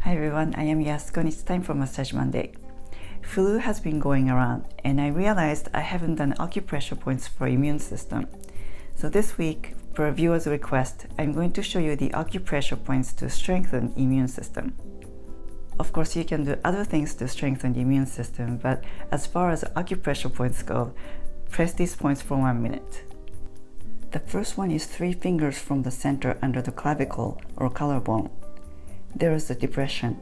Hi everyone, I am Yasuko and it's time for Massage Monday. Flu has been going around and I realized I haven't done acupressure points for immune system. So this week, per viewer's request, I'm going to show you the acupressure points to strengthen immune system. Of course, you can do other things to strengthen the immune system, but as far as acupressure points go, press these points for 1 minute. The first one is 3 fingers from the center under the clavicle or collarbone. There is a depression.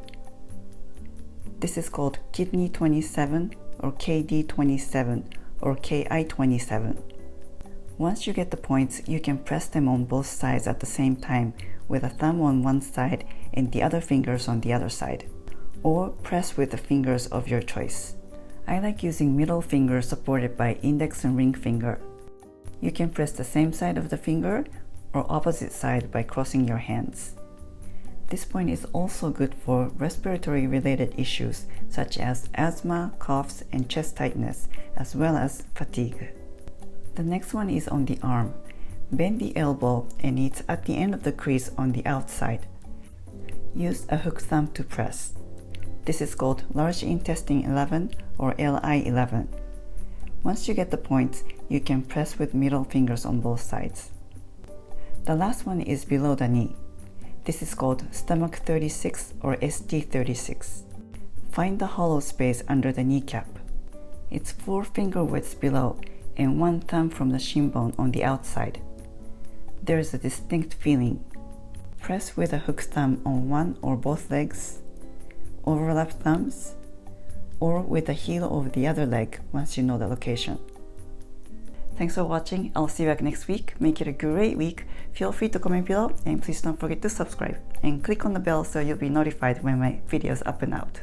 This is called kidney 27 or KD 27 or KI 27. Once you get the points, you can press them on both sides at the same time with a thumb on one side and the other fingers on the other side. Or press with the fingers of your choice. I like using middle finger supported by index and ring finger. You can press the same side of the finger or opposite side by crossing your hands. This point is also good for respiratory related issues such as asthma, coughs, and chest tightness, as well as fatigue. The next one is on the arm. Bend the elbow and it's at the end of the crease on the outside. Use a hook thumb to press. This is called large intestine 11 or LI 11. Once you get the points, you can press with middle fingers on both sides. The last one is below the knee. This is called stomach 36 or ST 36. Find the hollow space under the kneecap. It's 4 finger widths below and 1 thumb from the shin bone on the outside. There is a distinct feeling. Press with a hook thumb on one or both legs, overlap thumbs, or with the heel over the other leg once you know the location. Thanks for watching. I'll see you back next week. Make it a great week. Feel free to comment below and please don't forget to subscribe and click on the bell so you'll be notified when my videos up and out.